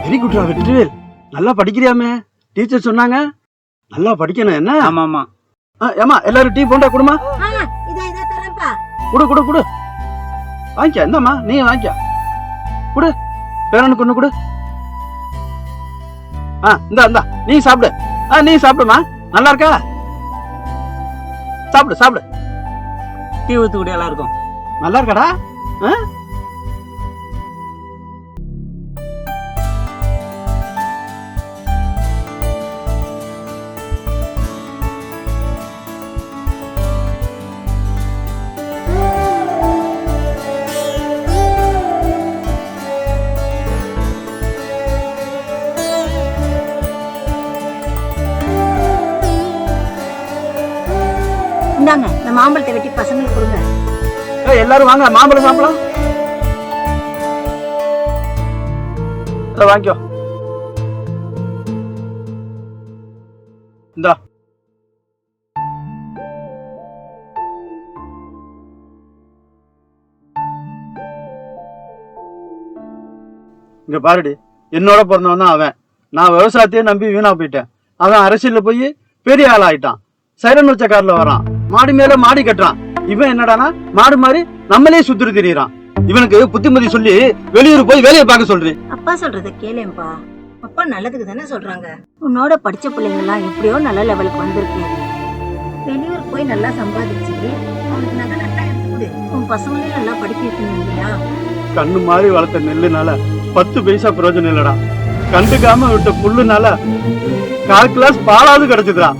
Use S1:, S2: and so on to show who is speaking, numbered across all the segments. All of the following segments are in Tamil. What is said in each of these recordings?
S1: வெரி குட்ரா வெற்றிவேல், நல்லா படிக்கிறியாமே. டீச்சர் சொன்னாங்க நல்லா படிக்கணும் என்ன?
S2: ஆமா ஆமா.
S1: ஏமா எல்லாரும் டீ போண்டா குடுமா. குடு குடு குடு, வாங்கிக்க. என்னம்மா நீ வாங்கிக்க, குடு. பேரனுக்கு ஒண்ணு குடு. இந்தா நீ சாப்பிடு. நீ சாப்பிடுமா, நல்லா இருக்கா? சாப்பிடு சாப்பிடு.
S2: டீ ஊத்து கூட எல்லாம் இருக்கும்.
S1: நல்லா இருக்காடா?
S3: இந்தாங்க, இந்த மாம்பழத்தை வெட்டி பசங்களுக்கு கொடுங்க.
S1: எல்லாரும் வாங்க, மாம்பழம் சாப்பிடலாம். வாங்கிக்கோ. இந்தா. இங்க பாருடி, என்னோட பிறந்தவன் தான் அவன். நான் விவசாயத்தையே நம்பி வீணா போயிட்டேன். அவன் அரசியல்ல போய் பெரிய ஆள் ஆயிட்டான். சைரன் வச்ச கார்ல வரான், மாடி மேல மாடி கட்டுறான். இவன் என்னடானா மாடு மாதிரி நம்மளே சுத்திட்டு திரியறான். இவனுக்கு புத்திமதி சொல்லி வெளியூர் போய் வேலையை பார்க்க சொல்றேன்.
S3: அப்பா சொல்றத கேளேம்பா. அப்பா நல்லதுக்கு தானே சொல்றாங்க. உன்னோட படிச்ச பிள்ளைங்க எல்லாம் எப்படியோ நல்ல லெவலுக்கு வந்திருக்கு. வெளியூர் போய் நல்லா சம்பாதிச்சு அவனுக்கு நகை நல்லா எடுத்து கொடு. உன் பசங்களையும் நல்லா படிக்க வைக்கணும் இல்லையா?
S1: கண்ணு மாதிரி வளர்த்த நெல்லுனால 10 பைசா பிரயோஜனம் இல்லடா. கண்டுக்காம விட்ட புல்லுனால 1/4 கிளாஸ் பாலாவது கிடைச்சதுடா.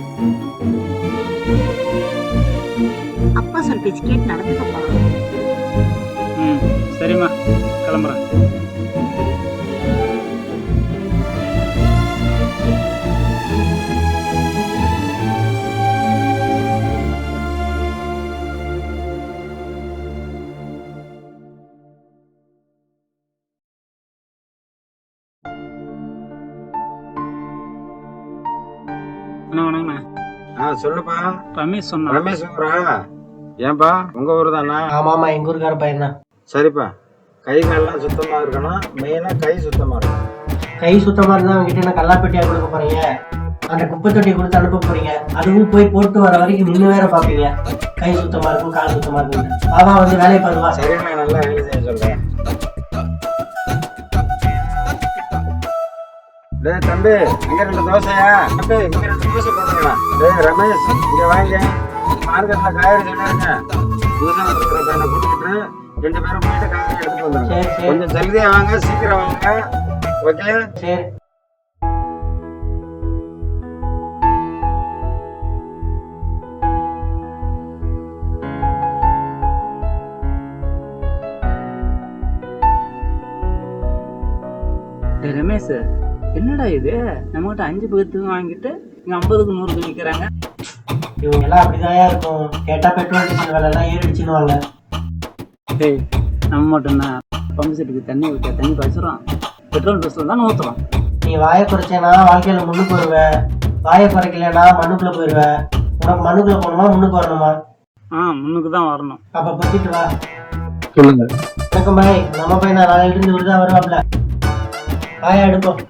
S3: அப்பா சொல் பேச்சு கேட்டு நடந்துக்கப்பா.
S2: சரிம்மா, கிளம்புறேன்.
S4: சொல்லுப்பா.
S2: ரமேஷ் சொன்னா.
S4: ரமேஷ் ஏன்பா உங்க ஊர் தானா?
S5: ஆமாமா, எங்க ஊருக்கார பையன் தான்.
S4: சரிப்பா, கை கால்லாம் சுத்தமா இருக்கணும். மெயினா கை சுத்தமா இருக்கணும்.
S5: கை சுத்தமா இருந்தா அவங்ககிட்ட என்ன கல்லாப்பெட்டியா கொடுக்க போறீங்க? அந்த குப்பை தொட்டியை கொடுத்து அனுப்ப போறீங்க. அதுவும் போய் போட்டு வர வரைக்கும் நின்று வேற பாப்பீங்க. கை சுத்தமா இருக்கும், கால் சுத்தமா இருக்கும். பாபா வந்து வேலையை பாருவா.
S4: சரி, நான் நல்லா வேலை செய்ய சொல்றேன். டேய் தம்பி, இங்க 2 தோசையா? தம்பி, இங்க 2 தோசை போடுங்க. டேய் ரமேஷ், இங்க வாங்க. மார்க்கெட்ல காய்கறி சொன்னாருங்க. தூசம் இருக்கிற பையனை கூட்டிக்கிட்டு 2 பேரும் போயிட்டு காய்கறி எடுத்துட்டு வந்துடுங்க. கொஞ்சம் ஜல்தியா வாங்க, சீக்கிரம் வாங்க. ஓகே?
S5: சரி.
S2: ரமேஷ், என்னடா இது? நம்மகிட்ட 5 பேர்த்துக்கு வாங்கிட்டு இங்க 50க்கு 100க்கு நிக்கிறாங்க.
S5: இவங்க எல்லாம் அப்படிதான் இருக்கும். கேட்டா பெட்ரோல் டீசல் விலை எல்லாம் ஏறிடுச்சுன்னுவாங்க.
S2: டேய், நம்ம மட்டும்னா பம்பு செட்டுக்கு தண்ணி ஊற்ற தண்ணி பாய்ச்சுறோம், பெட்ரோல் பஸ்ல தான் ஊற்றுறோம்.
S5: நீ வாயை குறைச்சேனா வாழ்க்கையில முன்னுக்கு வருவ, வாயை குறைக்கலன்னா மண்ணுக்குள்ள போயிருவ. உனக்கு மண்ணுக்குள்ள போகணுமா முன்னுக்கு வரணுமா?
S2: முன்னுக்கு தான் வரணும்.
S5: அப்ப பத்திட்டு வா.
S1: சொல்லுங்க.
S5: வணக்கம் பாய், நம்ம பையன் நாளையில இருந்து விருதா வருவாப்ல. வாயா எடுப்போம்.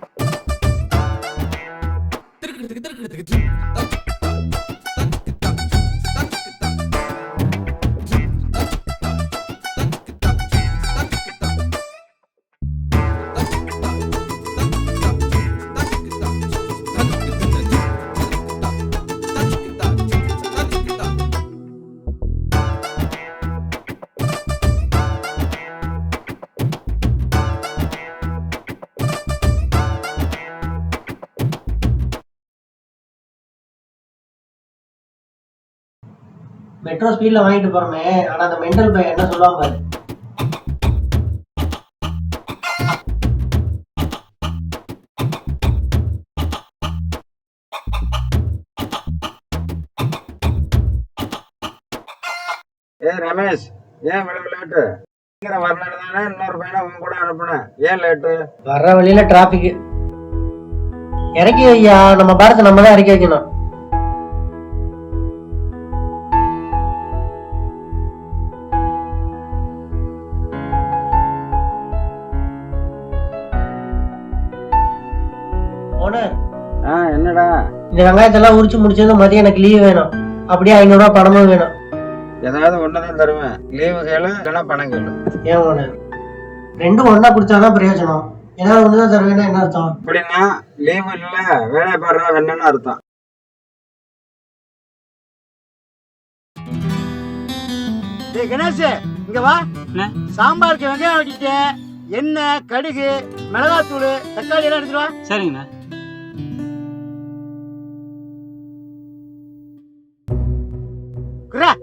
S5: மெட்ரோ ஸ்பீட்ல வாங்கிட்டு போறோமே, ஆனா அந்த மெண்டல் பையன் என்ன சொல்லுவாங்க பாரு.
S4: ரமேஷ், ஏன் லேட்டு? சீக்கிரம் வரலன்னு தானே இன்னொரு பையனை உங்க கூட அனுப்புனேன். ஏன் லேட்டு?
S5: வர்ற வழியில டிராபிக். இறக்கி வையா, நம்ம பாரத்தை நம்ம தான் இறக்கி வைக்கணும். ஓனர்,
S4: என்னடா?
S5: இந்த வெங்காயத்தெல்லாம் உரிச்சு முடிச்சதும் மதியம் எனக்கு லீவ் வேணும். அப்படியே 500 ரூபாய் பணமும் வேணும்.
S4: ஏதாவது ஒண்ணுதான் தருவேன். லீவு கேளு இல்லைன்னா பணம் கேளு.
S5: ஏன் ஓனர், ரெண்டும் ஒண்ணா குடிச்சாதான் பிரயோஜனம். ஏதாவது ஒண்ணுதான் தருவேன்னா என்ன அர்த்தம்?
S4: அப்படின்னா லீவு இல்ல வேலை பாடுறா வேணும்னு அர்த்தம்.
S1: டேய் கணேஷ், இங்க வா.
S2: என்ன?
S1: சாம்பாருக்கு வெங்காயம் வெட்டிட்டேன். எண்ணெய், கடுகு, மிளகாத்தூள், தக்காளி எல்லாம் எடுத்துட்டு வா.
S2: சரிங்கண்ணா.
S1: குர்ரா.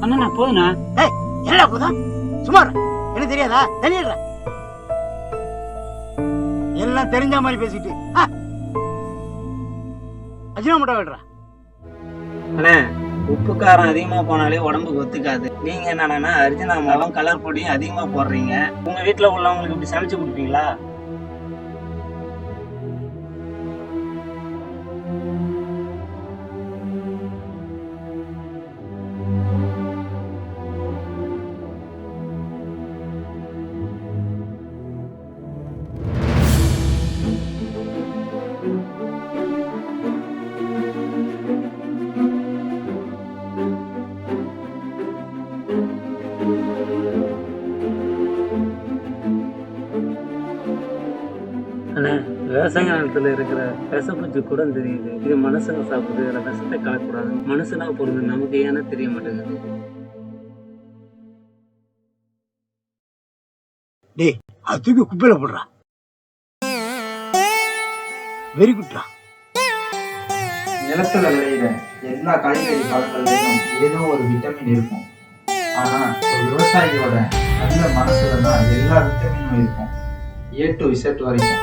S2: அண்ணா போதுண்ணா.
S1: என்னடா போதும்? சும்மா இரு. எனக்கு தெரியாதா? தெரியுற எல்லாம் தெரிஞ்ச மாதிரி பேசிட்டு அஜினோமோட்டோ விடுறா.
S2: அண்ணே, உப்பு காரம் அதிகமா போனாலே உடம்புக்கு ஒத்துக்காது. நீங்க என்னன்னா அரிஜினாமாவும் கலர் பொடியும் அதிகமா போடுறீங்க. உங்க வீட்டுல உள்ளவங்களுக்கு இப்படி சமைச்சு கொடுப்பீங்களா? அண்ணா, விவசாய நிலத்துல இருக்கிற விஷப்பூச்சி கூட தெரியுது. இது மனுஷங்க சாப்பிடுறது, இதுல விஷத்தை கலக்கூடாது. மனுஷனா பொறுத்து நமக்கு ஏன்னா தெரிய மாட்டேங்குது.
S1: டேய், அது தூக்கி குப்பையில போடுறா. வெரி குட்ரா.
S6: நிலத்துல விளையிற எல்லா காய்கறி பழங்கள்லையும் ஏதோ ஒரு விட்டமின் இருக்கும். ஆனா ஒரு விவசாயியோட நல்ல மனசுல தான் எல்லா விட்டமினும் இருக்கும். A to Z வரைக்கும்.